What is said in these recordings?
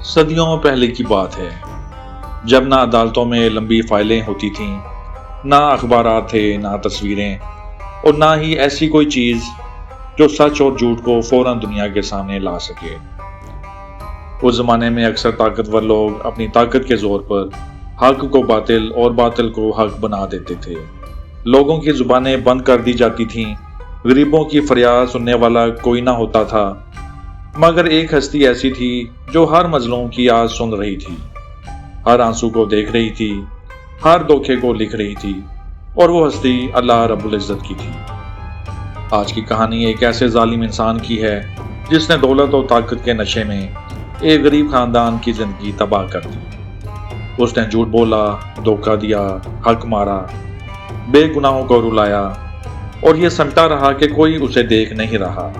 صدیوں پہلے کی بات ہے جب نہ عدالتوں میں لمبی فائلیں ہوتی تھیں، نہ اخبارات تھے، نہ تصویریں، اور نہ ہی ایسی کوئی چیز جو سچ اور جھوٹ کو فوراً دنیا کے سامنے لا سکے۔ اس زمانے میں اکثر طاقتور لوگ اپنی طاقت کے زور پر حق کو باطل اور باطل کو حق بنا دیتے تھے۔ لوگوں کی زبانیں بند کر دی جاتی تھیں، غریبوں کی فریاد سننے والا کوئی نہ ہوتا تھا، مگر ایک ہستی ایسی تھی جو ہر مظلوم کی آواز سن رہی تھی، ہر آنسو کو دیکھ رہی تھی، ہر دھوکے کو لکھ رہی تھی، اور وہ ہستی اللہ رب العزت کی تھی۔ آج کی کہانی ایک ایسے ظالم انسان کی ہے جس نے دولت اور طاقت کے نشے میں ایک غریب خاندان کی زندگی تباہ کر دی۔ اس نے جھوٹ بولا، دھوکہ دیا، حق مارا، بے گناہوں کو رلایا، اور یہ سمٹا رہا کہ کوئی اسے دیکھ نہیں رہا۔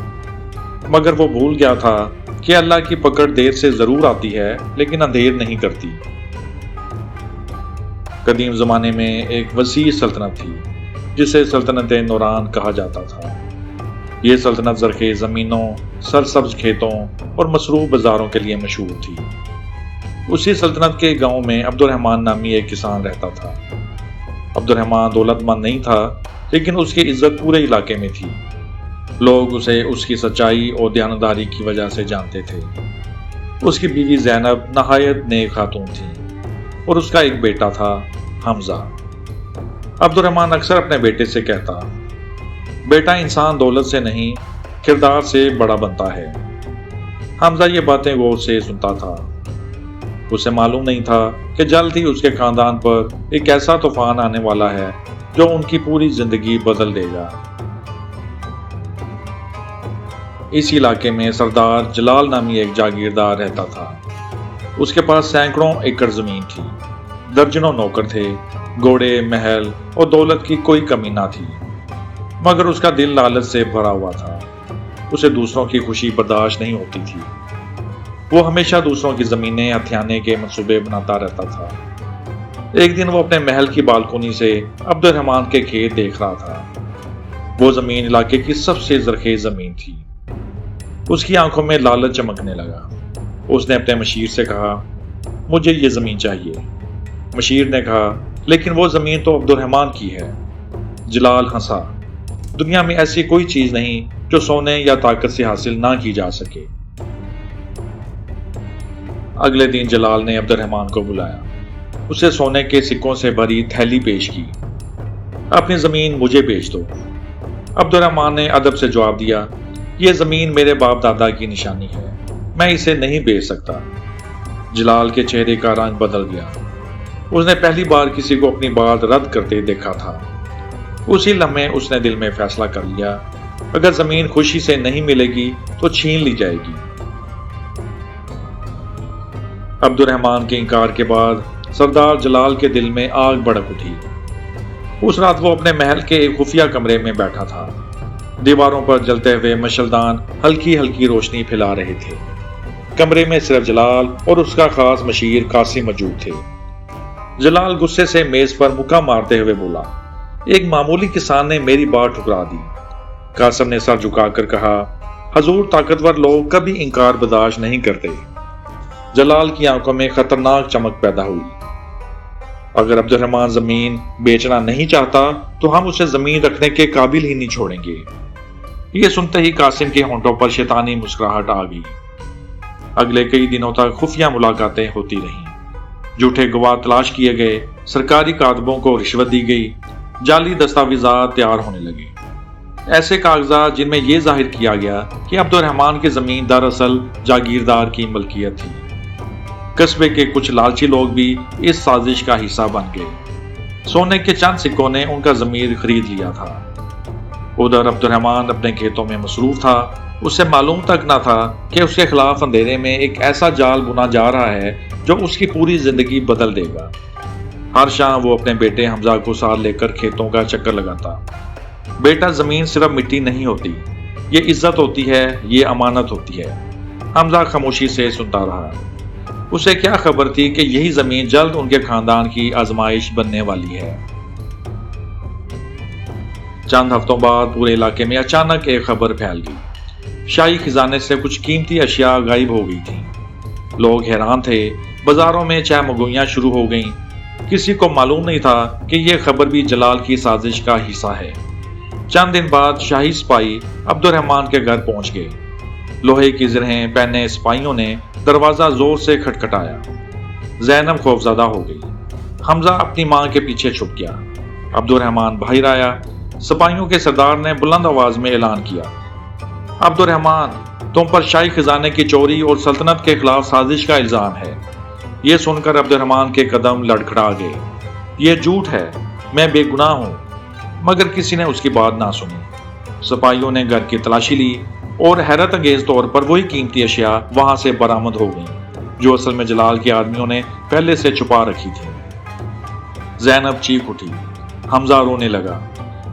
مگر وہ بھول گیا تھا کہ اللہ کی پکڑ دیر سے ضرور آتی ہے لیکن اندھیر نہیں کرتی۔ قدیم زمانے میں ایک وسیع سلطنت تھی جسے سلطنت نوران کہا جاتا تھا۔ یہ سلطنت زرخیز زمینوں، سرسبز کھیتوں اور مصروف بازاروں کے لیے مشہور تھی۔ اسی سلطنت کے گاؤں میں عبد الرحمن نامی ایک کسان رہتا تھا۔ عبد الرحمن دولت مند نہیں تھا لیکن اس کی عزت پورے علاقے میں تھی۔ لوگ اسے اس کی سچائی اور دیانتداری کی وجہ سے جانتے تھے۔ اس کی بیوی زینب نہایت نیک خاتون تھی اور اس کا ایک بیٹا تھا، حمزہ۔ عبد الرحمن اکثر اپنے بیٹے سے کہتا، بیٹا انسان دولت سے نہیں کردار سے بڑا بنتا ہے۔ حمزہ یہ باتیں غور سے سنتا تھا۔ اسے معلوم نہیں تھا کہ جلد ہی اس کے خاندان پر ایک ایسا طوفان آنے والا ہے جو ان کی پوری زندگی بدل دے گا۔ اس علاقے میں سردار جلال نامی ایک جاگیردار رہتا تھا۔ اس کے پاس سینکڑوں ایکڑ زمین تھی، درجنوں نوکر تھے، گھوڑے، محل اور دولت کی کوئی کمی نہ تھی، مگر اس کا دل لالچ سے بھرا ہوا تھا۔ اسے دوسروں کی خوشی برداشت نہیں ہوتی تھی۔ وہ ہمیشہ دوسروں کی زمینیں ہتھیانے کے منصوبے بناتا رہتا تھا۔ ایک دن وہ اپنے محل کی بالکونی سے عبد الرحمن کے کھیت دیکھ رہا تھا۔ وہ زمین علاقے کی سب سے زرخیز زمین تھی۔ اس کی آنکھوں میں لالچ چمکنے لگا۔ اس نے اپنے مشیر سے کہا، مجھے یہ زمین چاہیے۔ مشیر نے کہا، لیکن وہ زمین تو عبد الرحمن کی ہے۔ جلال ہنسا، دنیا میں ایسی کوئی چیز نہیں جو سونے یا طاقت سے حاصل نہ کی جا سکے۔ اگلے دن جلال نے عبد الرحمن کو بلایا، اسے سونے کے سکوں سے بھری تھیلی پیش کی۔ اپنی زمین مجھے بیچ دو۔ عبد الرحمن نے ادب سے جواب دیا، یہ زمین میرے باپ دادا کی نشانی ہے، میں اسے نہیں بیچ سکتا۔ جلال کے چہرے کا رنگ بدل گیا۔ اس نے پہلی بار کسی کو اپنی بات رد کرتے دیکھا تھا۔ اسی لمحے اس نے دل میں فیصلہ کر لیا، اگر زمین خوشی سے نہیں ملے گی تو چھین لی جائے گی۔ عبد الرحمن کے انکار کے بعد سردار جلال کے دل میں آگ بھڑک اٹھی۔ اس رات وہ اپنے محل کے ایک خفیہ کمرے میں بیٹھا تھا۔ دیواروں پر جلتے ہوئے مشلدان ہلکی ہلکی روشنی پھیلا رہے تھے۔ کمرے میں صرف جلال اور اس کا خاص مشیر قاسم موجود تھے۔ جلال غصے سے میز پر مکہ مارتے ہوئے بولا، ایک معمولی کسان نے میری بات ٹھکرا دی۔ قاسم نے سر جھکا کر کہا، حضور طاقتور لوگ کبھی انکار برداشت نہیں کرتے۔ جلال کی آنکھوں میں خطرناک چمک پیدا ہوئی۔ اگر عبد الرحمن زمین بیچنا نہیں چاہتا تو ہم اسے زمین رکھنے کے قابل ہی نہیں چھوڑیں گے۔ یہ سنتے ہی قاسم کے ہونٹوں پر شیطانی مسکراہٹ آ گئی۔ اگلے کئی دنوں تک خفیہ ملاقاتیں ہوتی رہیں، جھوٹے گواہ تلاش کیے گئے، سرکاری کاتبوں کو رشوت دی گئی، جعلی دستاویزات تیار ہونے لگے، ایسے کاغذات جن میں یہ ظاہر کیا گیا کہ عبد الرحمن کی زمین دراصل جاگیردار کی ملکیت تھی۔ قصبے کے کچھ لالچی لوگ بھی اس سازش کا حصہ بن گئے۔ سونے کے چند سکوں نے ان کا ضمیر خرید لیا تھا۔ ادھر عبد الرحمن اپنے کھیتوں میں مصروف تھا۔ اسے معلوم تک نہ تھا کہ اس کے خلاف اندھیرے میں ایک ایسا جال بنا جا رہا ہے جو اس کی پوری زندگی بدل دے گا۔ ہر شام وہ اپنے بیٹے حمزہ کو ساتھ لے کر کھیتوں کا چکر لگاتا۔ بیٹا، زمین صرف مٹی نہیں ہوتی، یہ عزت ہوتی ہے، یہ امانت ہوتی ہے۔ حمزہ خاموشی سے سنتا رہا۔ اسے کیا خبر تھی کہ یہی زمین جلد ان کے خاندان کی آزمائش بننے والی ہے۔ چند ہفتوں بعد پورے علاقے میں اچانک ایک خبر پھیل گئی۔ شاہی خزانے سے کچھ قیمتی اشیاء غائب ہو گئی تھیں۔ لوگ حیران تھے، بازاروں میں چہمگوئیاں شروع ہو گئیں۔ کسی کو معلوم نہیں تھا کہ یہ خبر بھی جلال کی سازش کا حصہ ہے۔ چند دن بعد شاہی سپاہی عبد الرحمن کے گھر پہنچ گئے۔ لوہے کی زرہیں پہنے سپاہیوں نے دروازہ زور سے کھٹکھٹایا۔ زینب خوفزدہ ہو گئی۔ حمزہ اپنی ماں کے پیچھے چھپ گیا۔ عبد الرحمن باہر آیا۔ سپاہیوں کے سردار نے بلند آواز میں اعلان کیا، عبد الرحمن، تم پر شاہی خزانے کی چوری اور سلطنت کے خلاف سازش کا الزام ہے۔ یہ سن کر عبد الرحمن کے قدم لڑکھڑا گئے۔ یہ جھوٹ ہے، میں بے گناہ ہوں، مگر کسی نے اس کی بات نہ سنی۔ سپاہیوں نے گھر کی تلاشی لی اور حیرت انگیز طور پر وہی قیمتی اشیاء وہاں سے برآمد ہو گئیں جو اصل میں جلال کے آدمیوں نے پہلے سے چھپا رکھی تھی۔ زینب چیخ اٹھی۔ حمزہ رونے لگا۔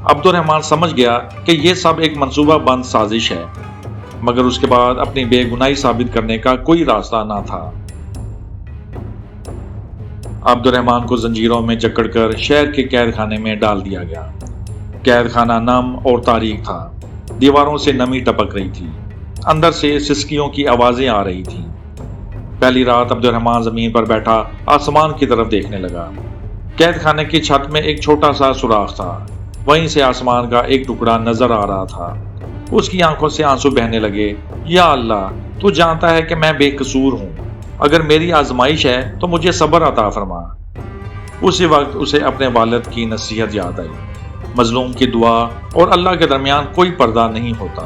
عبد الرحمن سمجھ گیا کہ یہ سب ایک منصوبہ بند سازش ہے، مگر اس کے بعد اپنی بے گناہی ثابت کرنے کا کوئی راستہ نہ تھا۔ عبد الرحمن کو زنجیروں میں جکڑ کر شہر کے قید خانے میں ڈال دیا گیا۔ قید خانہ نم اور تاریک تھا۔ دیواروں سے نمی ٹپک رہی تھی، اندر سے سسکیوں کی آوازیں آ رہی تھیں۔ پہلی رات عبد الرحمن زمین پر بیٹھا آسمان کی طرف دیکھنے لگا۔ قید خانے کی چھت میں ایک چھوٹا سا سوراخ تھا، وہیں سے آسمان کا ایک ٹکڑا نظر آ رہا تھا۔ اس کی آنکھوں سے آنسو بہنے لگے۔ یا اللہ، تو جانتا ہے کہ میں بے قصور ہوں، اگر میری آزمائش ہے تو مجھے صبر عطا فرما۔ اسی وقت اسے اپنے والد کی نصیحت یاد آئی، مظلوم کی دعا اور اللہ کے درمیان کوئی پردہ نہیں ہوتا۔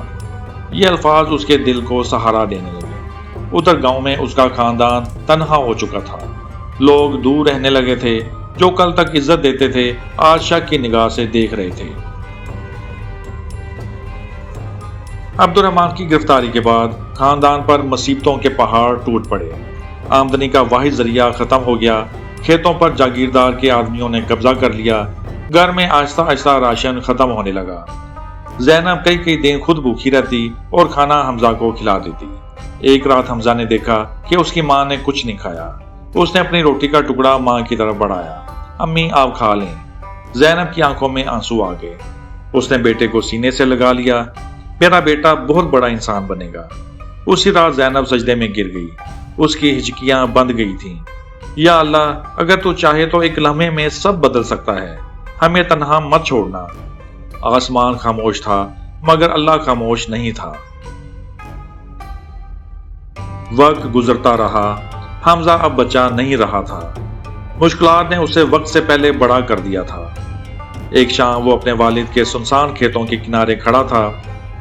یہ الفاظ اس کے دل کو سہارا دینے لگے۔ ادھر گاؤں میں اس کا خاندان تنہا ہو چکا تھا۔ لوگ دور رہنے لگے تھے، جو کل تک عزت دیتے تھے آج شک کی نگاہ سے دیکھ رہے تھے۔ عبد الرحمن کی گرفتاری کے بعد خاندان پر مصیبتوں کے پہاڑ ٹوٹ پڑے۔ آمدنی کا واحد ذریعہ ختم ہو گیا۔ کھیتوں پر جاگیردار کے آدمیوں نے قبضہ کر لیا۔ گھر میں آہستہ آہستہ راشن ختم ہونے لگا۔ زینب کئی دن خود بھوکی رہتی اور کھانا حمزہ کو کھلا دیتی۔ ایک رات حمزہ نے دیکھا کہ اس کی ماں نے کچھ نہیں کھایا۔ اس نے اپنی روٹی کا ٹکڑا ماں کی طرف بڑھایا۔ امی آپ کھا لیں۔ زینب کی آنکھوں میں آنسو آ گئے۔ اس نے بیٹے کو سینے سے لگا لیا۔ میرا بیٹا بہت بڑا انسان بنے گا۔ اسی رات زینب سجدے میں گر گئی۔ اس کی ہچکیاں بند گئی تھیں۔ یا اللہ، اگر تو چاہے تو ایک لمحے میں سب بدل سکتا ہے، ہمیں تنہا مت چھوڑنا۔ آسمان خاموش تھا، مگر اللہ خاموش نہیں تھا۔ وقت گزرتا رہا۔ حمزہ اب بچہ نہیں رہا تھا۔ مشکلات نے اسے وقت سے پہلے بڑا کر دیا تھا۔ ایک شام وہ اپنے والد کے سنسان کھیتوں کے کنارے کھڑا تھا۔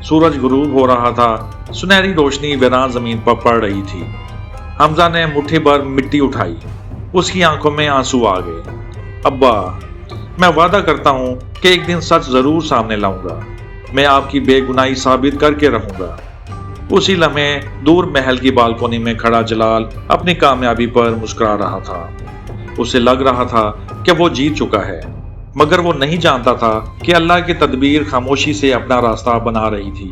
سورج غروب ہو رہا تھا۔ سنہری روشنی ویران زمین پر پڑ رہی تھی۔ حمزہ نے مٹھی بھر مٹی اٹھائی۔ اس کی آنکھوں میں آنسو آ گئے۔ ابا، میں وعدہ کرتا ہوں کہ ایک دن سچ ضرور سامنے لاؤں گا۔ میں آپ کی بے گناہی ثابت کر کے رہوں گا۔ اسی لمحے دور محل کی بالکونی میں کھڑا جلال اپنی کامیابی پر مسکرا رہا تھا۔ اسے لگ رہا تھا کہ وہ جیت چکا ہے، مگر وہ نہیں جانتا تھا کہ اللہ کی تدبیر خاموشی سے اپنا راستہ بنا رہی تھی۔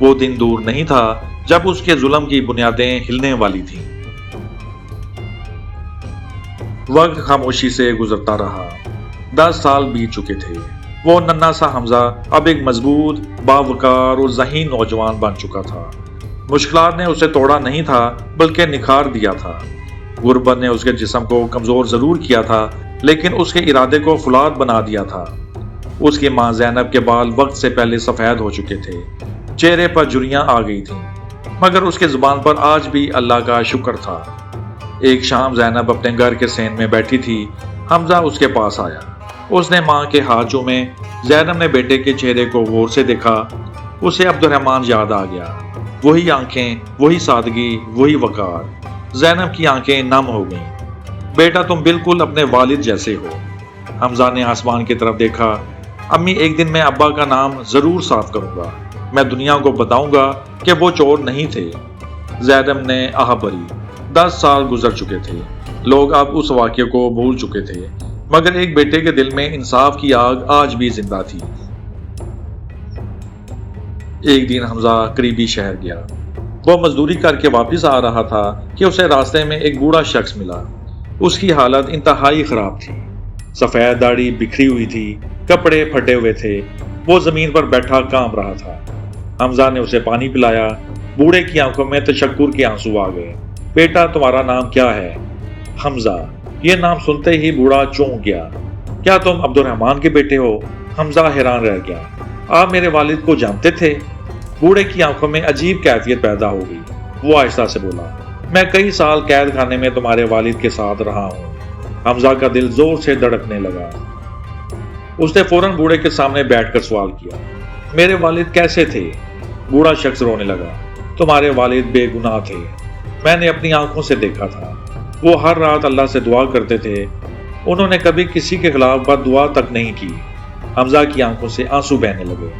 وہ دن دور نہیں تھا جب اس کے ظلم کی بنیادیں ہلنے والی تھیں۔ وقت خاموشی سے گزرتا رہا۔ 10 سال بیت چکے تھے۔ وہ ننھا سا حمزہ اب ایک مضبوط، باوقار اور ذہین نوجوان بن چکا تھا۔ مشکلات نے اسے توڑا نہیں تھا بلکہ نکھار دیا تھا۔ غربت نے اس کے جسم کو کمزور ضرور کیا تھا، لیکن اس کے ارادے کو فولاد بنا دیا تھا۔ اس کی ماں زینب کے بال وقت سے پہلے سفید ہو چکے تھے، چہرے پر جھریاں آ گئی تھیں، مگر اس کے زبان پر آج بھی اللہ کا شکر تھا۔ ایک شام زینب اپنے گھر کے سین میں بیٹھی تھی۔ حمزہ اس کے پاس آیا۔ اس نے ماں کے ہاتھ چومے۔ زینب نے بیٹے کے چہرے کو غور سے دیکھا۔ اسے عبد الرحمن یاد آ گیا۔ وہی آنکھیں، وہی سادگی، وہی وقار۔ زینب کی آنکھیں نم ہو گئیں۔ بیٹا، تم بالکل اپنے والد جیسے ہو۔ حمزہ نے آسمان کی طرف دیکھا۔ امی، ایک دن میں ابا کا نام ضرور صاف کروں گا۔ میں دنیا کو بتاؤں گا کہ وہ چور نہیں تھے۔ زینب نے آہ بھری۔ 10 سال گزر چکے تھے۔ لوگ اب اس واقعے کو بھول چکے تھے، مگر ایک بیٹے کے دل میں انصاف کی آگ آج بھی زندہ تھی۔ ایک دن حمزہ قریبی شہر گیا۔ وہ مزدوری کر کے واپس آ رہا تھا کہ اسے راستے میں ایک بوڑھا شخص ملا۔ اس کی حالت انتہائی خراب تھی۔ سفید داڑھی بکھری ہوئی تھی، کپڑے پھٹے ہوئے تھے۔ وہ زمین پر بیٹھا کانپ رہا تھا۔ حمزہ نے اسے پانی پلایا۔ بوڑھے کی آنکھوں میں تشکر کے آنسو آ گئے۔ بیٹا تمہارا نام کیا ہے؟ حمزہ۔ یہ نام سنتے ہی بوڑھا چونک گیا۔ کیا تم عبد الرحمان کے بیٹے ہو؟ حمزہ حیران رہ گیا۔ آپ میرے والد کو جانتے تھے؟ بوڑھے کی آنکھوں میں عجیب کیفیت پیدا ہو گئی۔ وہ آہستہ سے بولا، میں کئی سال قید خانے میں تمہارے والد کے ساتھ رہا ہوں۔ حمزہ کا دل زور سے دھڑکنے لگا۔ اس نے فوراً بوڑھے کے سامنے بیٹھ کر سوال کیا، میرے والد کیسے تھے؟ بوڑھا شخص رونے لگا۔ تمہارے والد بے گناہ تھے، میں نے اپنی آنکھوں سے دیکھا تھا۔ وہ ہر رات اللہ سے دعا کرتے تھے، انہوں نے کبھی کسی کے خلاف بد دعا تک نہیں کی۔ حمزہ کی آنکھوں سے آنسو بہنے لگے۔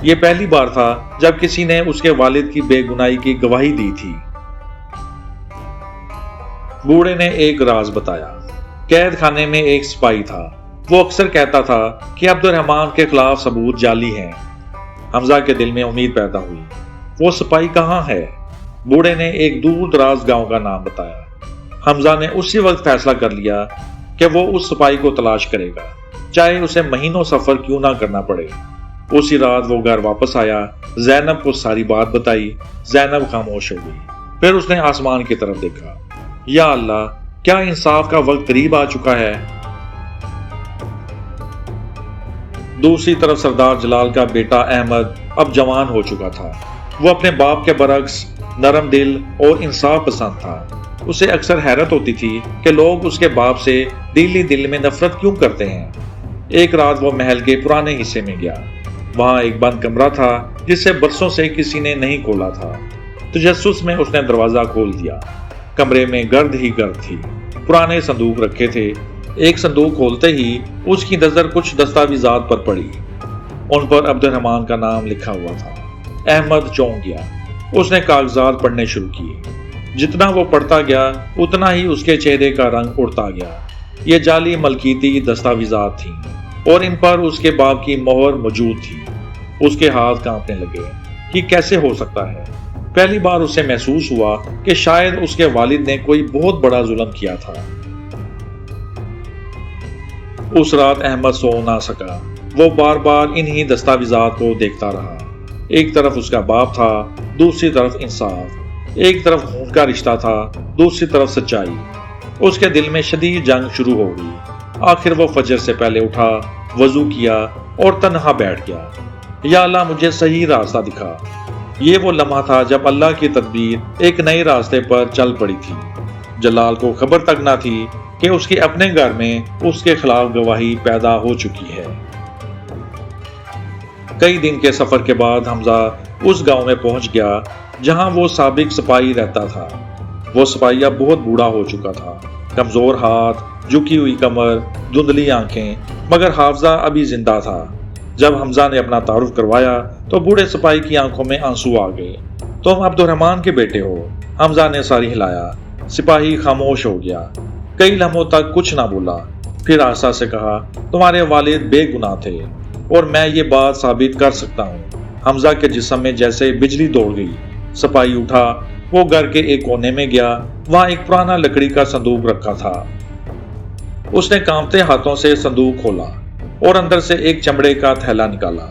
یہ پہلی بار تھا جب کسی نے اس کے والد کی بے گناہی کی گواہی دی تھی۔ بوڑھے نے ایک راز بتایا۔ قید خانے میں ایک سپاہی تھا، وہ اکثر کہتا تھا کہ عبد الرحمان کے خلاف ثبوت جعلی ہیں۔ حمزہ کے دل میں امید پیدا ہوئی۔ وہ سپاہی کہاں ہے؟ بوڑھے نے ایک دور دراز گاؤں کا نام بتایا۔ حمزہ نے اسی وقت فیصلہ کر لیا کہ وہ اس سپاہی کو تلاش کرے گا، چاہے اسے مہینوں سفر کیوں نہ کرنا پڑے۔ اسی رات وہ گھر واپس آیا، زینب کو ساری بات بتائی۔ زینب خاموش ہو گئی۔ پھر اس نے آسمان کی طرف دیکھا۔ یا اللہ، کیا انصاف کا وقت قریب آ چکا ہے؟ دوسری طرف سردار جلال کا بیٹا احمد اب جوان ہو چکا تھا۔ وہ اپنے باپ کے برعکس نرم دل اور انصاف پسند تھا۔ اسے اکثر حیرت ہوتی تھی کہ لوگ اس کے باپ سے دل میں نفرت کیوں کرتے ہیں۔ ایک رات وہ محل کے پرانے حصے میں گیا۔ وہاں ایک بند کمرہ تھا جسے برسوں سے کسی نے نہیں کھولا تھا۔ تجسس میں اس نے دروازہ کھول دیا۔ کمرے میں گرد ہی گرد تھی، پرانے صندوق رکھے تھے۔ ایک صندوق کھولتے ہی اس کی نظر کچھ دستاویزات پر پڑی۔ ان پر عبد الرحمان کا نام لکھا ہوا تھا۔ احمد چونک گیا۔ اس نے کاغذات پڑھنے شروع کیے۔ جتنا وہ پڑھتا گیا اتنا ہی اس کے چہرے کا رنگ اڑتا گیا۔ یہ جعلی ملکیتی دستاویزات تھیں اور ان پر اس کے باپ کی مہر موجود تھی۔ اس کے ہاتھ کانپنے لگے۔ یہ کیسے ہو سکتا ہے؟ پہلی بار اسے محسوس ہوا کہ شاید اس کے والد نے کوئی بہت بڑا ظلم کیا تھا۔ اس رات احمد سو نہ سکا۔ وہ بار بار انہی دستاویزات کو دیکھتا رہا۔ ایک طرف اس کا باپ تھا، دوسری طرف انصاف۔ ایک طرف خون کا رشتہ تھا، دوسری طرف سچائی۔ اس کے دل میں شدید جنگ شروع ہو گئی۔ آخر وہ فجر سے پہلے اٹھا، وضو کیا اور تنہا بیٹھ گیا۔ یا اللہ، مجھے صحیح راستہ دکھا۔ یہ وہ لمحہ تھا جب اللہ کی تدبیر ایک نئے راستے پر چل پڑی تھی۔ جلال کو خبر تک نہ تھی کہ اس کے اپنے گھر میں اس کے خلاف گواہی پیدا ہو چکی ہے۔ کئی دن کے سفر کے بعد حمزہ اس گاؤں میں پہنچ گیا جہاں وہ سابق سپاہی رہتا تھا۔ وہ سپاہی اب بہت بوڑھا ہو چکا تھا، کمزور ہاتھ، جھکی ہوئی کمر، دھندلی آنکھیں، مگر حافظہ ابھی زندہ تھا۔ جب حمزہ نے اپنا تعارف کروایا تو بوڑھے سپاہی کی آنکھوں میں آنسو آ گئے۔ تم عبد الرحمان کے بیٹے ہو؟ حمزہ نے ساری ہلایا۔ سپاہی خاموش ہو گیا، کئی لمحوں تک کچھ نہ بولا۔ پھر آہستہ سے کہا، تمہارے والد بے گناہ تھے اور میں یہ بات ثابت کر سکتا ہوں۔ حمزہ کے جسم میں جیسے بجلی دوڑ گئی۔ سپاہی اٹھا، وہ گھر کے ایک کونے میں گیا۔ وہاں ایک پرانا لکڑی کا صندوق رکھا تھا۔ اس نے کانپتے ہاتھوں سے صندوق کھولا اور اندر سے ایک چمڑے کا تھیلا نکالا۔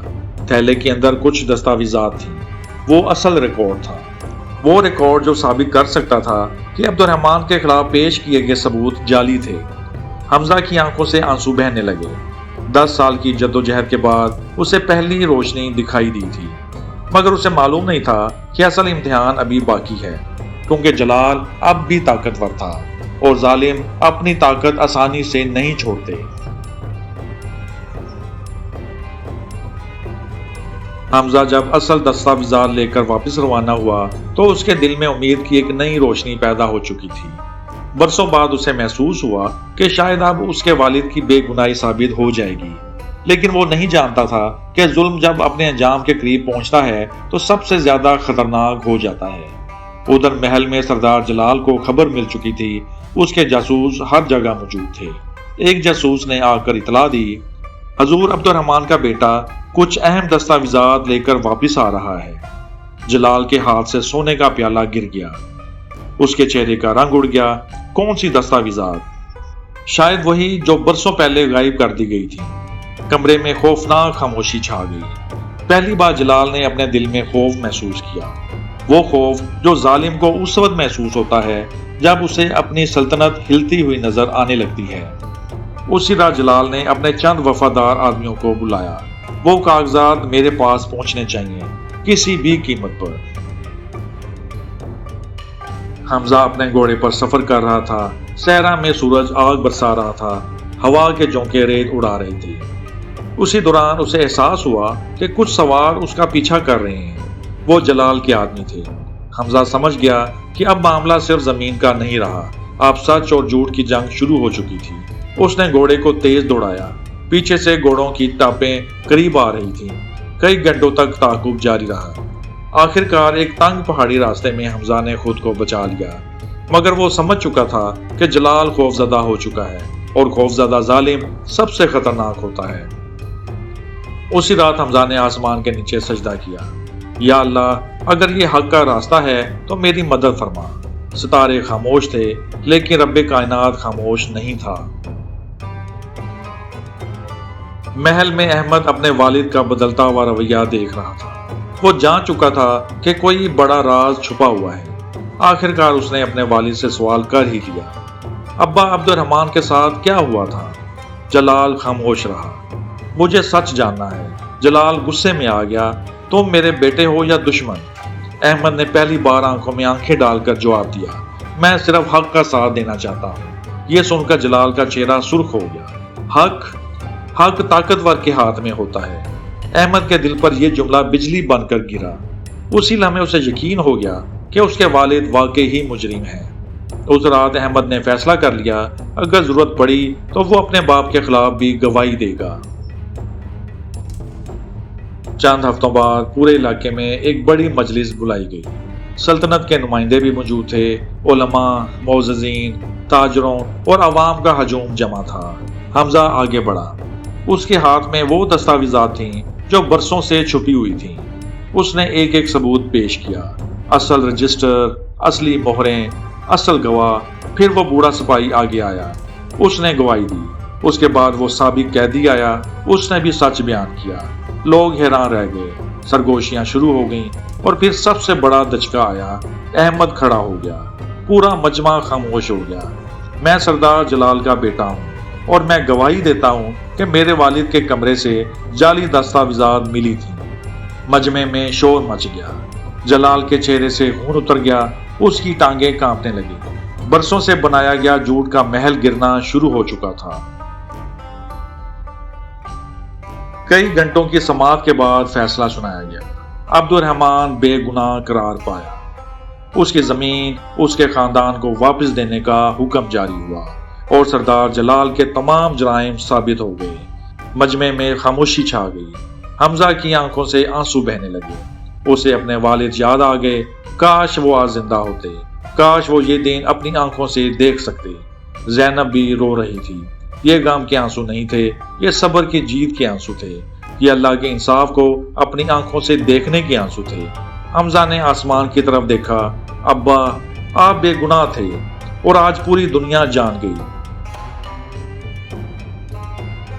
تھیلے کے اندر کچھ دستاویزات تھیں۔ وہ اصل ریکارڈ تھا، وہ ریکارڈ جو ثابت کر سکتا تھا کہ عبد الرحمان کے خلاف پیش کیے گئے ثبوت جعلی تھے۔ حمزہ کی آنکھوں سے آنسو بہنے لگے۔ 10 سال کی جدوجہد کے بعد اسے پہلی روشنی دکھائی دی تھی، مگر اسے معلوم نہیں تھا کہ اصل امتحان ابھی باقی ہے، کیونکہ جلال اب بھی طاقتور تھا اور ظالم اپنی طاقت آسانی سے نہیں چھوڑتے۔ حمزہ جب اصل دستاویزات لے کر واپس روانہ ہوا تو اس کے دل میں امید کی ایک نئی روشنی پیدا ہو چکی تھی۔ برسوں بعد اسے محسوس ہوا کہ شاید اب اس کے والد کی بے گناہی ثابت ہو جائے گی، لیکن وہ نہیں جانتا تھا کہ ظلم جب اپنے انجام کے قریب پہنچتا ہے تو سب سے زیادہ خطرناک ہو جاتا ہے۔ ادھر محل میں سردار جلال کو خبر مل چکی تھی، اس کے جاسوس ہر جگہ موجود تھے۔ ایک جاسوس نے آ کر اطلاع دی، حضور عبد الرحمان کا بیٹا کچھ اہم دستاویزات لے کر واپس آ رہا ہے۔ جلال کے ہاتھ سے سونے کا پیالہ گر گیا، اس کے چہرے کا رنگ اڑ گیا۔ کون سی دستاویزات؟ شاید وہی جو برسوں پہلے غائب کر دی گئی تھی۔ کمرے میں خوفناک خاموشی چھا گئی۔ پہلی بار جلال نے اپنے دل میں خوف محسوس کیا۔ وہ خوف جو ظالم کو اس وقت محسوس ہوتا ہے جب اسے اپنی سلطنت ہلتی ہوئی نظر آنے لگتی ہے۔ اسی رات جلال نے اپنے چند وفادار آدمیوں کو بلایا۔ وہ کاغذات میرے پاس پہنچنے چاہیے، کسی بھی قیمت پر۔ حمزہ اپنے گھوڑے پر سفر کر رہا تھا۔ صحرا میں سورج آگ برسا رہا تھا، ہوا کے جھونکے ریت اڑا رہی تھی۔ اسی دوران اسے احساس ہوا کہ کچھ سوار اس کا پیچھا کر رہے ہیں۔ وہ جلال کے آدمی تھے۔ حمزہ سمجھ گیا کہ اب معاملہ صرف زمین کا نہیں رہا، اب سچ اور جھوٹ کی جنگ شروع ہو چکی تھی۔ اس نے گھوڑے کو تیز دوڑایا۔ پیچھے سے گھوڑوں کی ٹاپیں قریب آ رہی تھیں۔ کئی گھنٹوں تک تعاقب جاری رہا۔ آخرکار ایک تنگ پہاڑی راستے میں حمزہ نے خود کو بچا لیا، مگر وہ سمجھ چکا تھا کہ جلال خوفزدہ ہو چکا ہے، اور خوفزدہ ظالم سب سے خطرناک ہوتا ہے۔ اسی رات حمزہ نے آسمان کے نیچے سجدہ کیا۔ یا اللہ، اگر یہ حق کا راستہ ہے تو میری مدد فرما۔ ستارے خاموش تھے، لیکن رب کائنات خاموش نہیں تھا۔ محل میں احمد اپنے والد کا بدلتا ہوا رویہ دیکھ رہا تھا۔ وہ جان چکا تھا کہ کوئی بڑا راز چھپا ہوا ہے۔ آخرکار اس نے اپنے والد سے سوال کر ہی لیا۔ ابا، عبد الرحمن کے ساتھ کیا ہوا تھا؟ جلال خاموش رہا۔ مجھے سچ جاننا ہے۔ جلال غصے میں آ گیا۔ تم میرے بیٹے ہو یا دشمن؟ احمد نے پہلی بار آنکھوں میں آنکھیں ڈال کر جواب دیا، میں صرف حق کا ساتھ دینا چاہتا ہوں۔ یہ سن کر جلال کا چہرہ سرخ ہو گیا۔ حق طاقتور کے ہاتھ میں ہوتا ہے۔ احمد کے دل پر یہ جملہ بجلی بن کر گرا۔ اسی لمحے اسے یقین ہو گیا کہ اس کے والد واقعی ہی مجرم ہیں۔ اس رات احمد نے فیصلہ کر لیا، اگر ضرورت پڑی تو وہ اپنے باپ کے خلاف بھی گواہی دے گا۔ چند ہفتوں بعد پورے علاقے میں ایک بڑی مجلس بلائی گئی۔ سلطنت کے نمائندے بھی موجود تھے۔ علماء، معززین، تاجروں اور عوام کا ہجوم جمع تھا۔ حمزہ آگے بڑھا۔ اس کے ہاتھ میں وہ دستاویزات تھیں جو برسوں سے چھپی ہوئی تھیں۔ اس نے ایک ایک ثبوت پیش کیا، اصل رجسٹر، اصلی مہریں، اصل گواہ۔ پھر وہ بوڑھا سپاہی آگے آیا، اس نے گواہی دی۔ اس کے بعد وہ سابق قیدی آیا، اس نے بھی سچ بیان کیا۔ لوگ حیران رہ گئے، سرگوشیاں شروع ہو گئیں، اور پھر سب سے بڑا دھچکا آیا۔ احمد کھڑا ہو گیا، پورا مجمع خاموش ہو گیا۔ میں سردار جلال کا بیٹا ہوں، اور میں گواہی دیتا ہوں کہ میرے والد کے کمرے سے جعلی دستاویزات ملی تھیں۔ مجمع میں شور مچ گیا۔ جلال کے چہرے سے خون اتر گیا، اس کی ٹانگیں کانپنے لگی۔ برسوں سے بنایا گیا جھوٹ کا محل گرنا شروع ہو چکا تھا۔ کئی گھنٹوں کی سماعت کے بعد فیصلہ سنایا گیا۔ عبد الرحمن بے گناہ قرار پایا۔ اس کی زمین اس کے خاندان کو واپس دینے کا حکم جاری ہوا، اور سردار جلال کے تمام جرائم ثابت ہو گئے۔ مجمع میں خاموشی چھا گئی۔ حمزہ کی آنکھوں سے آنسو بہنے لگے۔ اسے اپنے والد یاد آ گئے۔ کاش وہ آج زندہ ہوتے، کاش وہ یہ دن اپنی آنکھوں سے دیکھ سکتے۔ زینب بھی رو رہی تھی۔ یہ غم کے آنسو نہیں تھے، یہ صبر کی جیت کے آنسو تھے۔ یہ اللہ کے انصاف کو اپنی آنکھوں سے دیکھنے کے آنسو تھے۔ حمزہ نے آسمان کی طرف دیکھا۔ ابا، آپ بے گناہ تھے، اور آج پوری دنیا جان گئی۔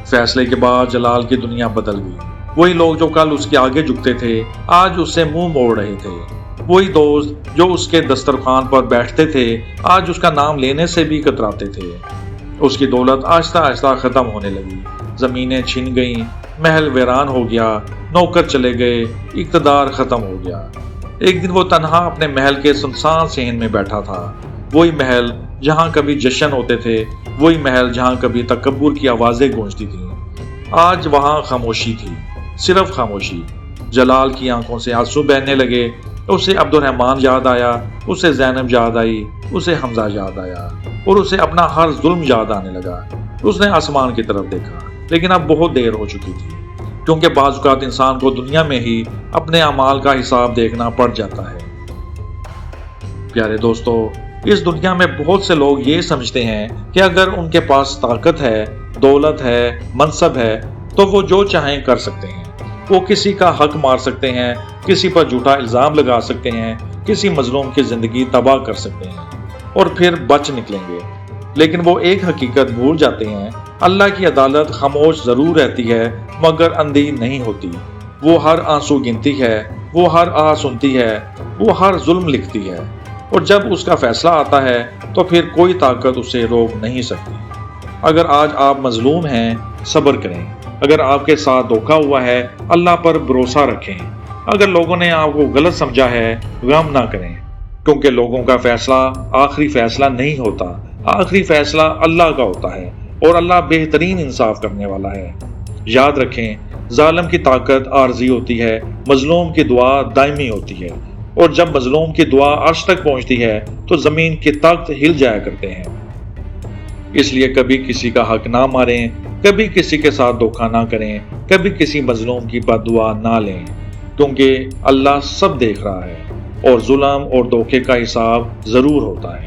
فیصلے کے بعد جلال کی دنیا بدل گئی۔ وہی لوگ جو کل اس کے آگے جھکتے تھے، آج اس سے منہ موڑ رہے تھے۔ وہی دوست جو اس کے دسترخوان پر بیٹھتے تھے، آج اس کا نام لینے سے بھی کتراتے تھے۔ اس کی دولت آہستہ آہستہ ختم ہونے لگی۔ زمینیں چھن گئیں، محل ویران ہو گیا، نوکر چلے گئے، اقتدار ختم ہو گیا۔ ایک دن وہ تنہا اپنے محل کے سنسان صحن میں بیٹھا تھا۔ وہی محل جہاں کبھی جشن ہوتے تھے، وہی محل جہاں کبھی تکبر کی آوازیں گونجتی تھیں، آج وہاں خاموشی تھی، صرف خاموشی۔ جلال کی آنکھوں سے آنسو بہنے لگے۔ اسے عبد الرحمن یاد آیا، اسے زینب یاد آئی، اسے حمزہ یاد آیا، اور اسے اپنا ہر ظلم یاد آنے لگا۔ اس نے آسمان کی طرف دیکھا، لیکن اب بہت دیر ہو چکی تھی، کیونکہ بعض اوقات انسان کو دنیا میں ہی اپنے اعمال کا حساب دیکھنا پڑ جاتا ہے۔ پیارے دوستو، اس دنیا میں بہت سے لوگ یہ سمجھتے ہیں کہ اگر ان کے پاس طاقت ہے، دولت ہے، منصب ہے، تو وہ جو چاہیں کر سکتے ہیں۔ وہ کسی کا حق مار سکتے ہیں، کسی پر جھوٹا الزام لگا سکتے ہیں، کسی مظلوم کی زندگی تباہ کر سکتے ہیں، اور پھر بچ نکلیں گے۔ لیکن وہ ایک حقیقت بھول جاتے ہیں، اللہ کی عدالت خاموش ضرور رہتی ہے، مگر اندھی نہیں ہوتی۔ وہ ہر آنسو گنتی ہے، وہ ہر آہ سنتی ہے، وہ ہر ظلم لکھتی ہے، اور جب اس کا فیصلہ آتا ہے تو پھر کوئی طاقت اسے روک نہیں سکتی۔ اگر آج آپ مظلوم ہیں، صبر کریں۔ اگر آپ کے ساتھ دھوکا ہوا ہے، اللہ پر بھروسہ رکھیں۔ اگر لوگوں نے آپ کو غلط سمجھا ہے، غم نہ کریں، کیونکہ لوگوں کا فیصلہ آخری فیصلہ نہیں ہوتا، آخری فیصلہ اللہ کا ہوتا ہے، اور اللہ بہترین انصاف کرنے والا ہے۔ یاد رکھیں، ظالم کی طاقت عارضی ہوتی ہے، مظلوم کی دعا دائمی ہوتی ہے، اور جب مظلوم کی دعا عرش تک پہنچتی ہے تو زمین کے تخت ہل جایا کرتے ہیں۔ اس لیے کبھی کسی کا حق نہ ماریں، کبھی کسی کے ساتھ دھوکا نہ کریں، کبھی کسی مظلوم کی بد دعا نہ لیں، کیونکہ اللہ سب دیکھ رہا ہے اور ظلم اور دھوکے کا حساب ضرور ہوتا ہے۔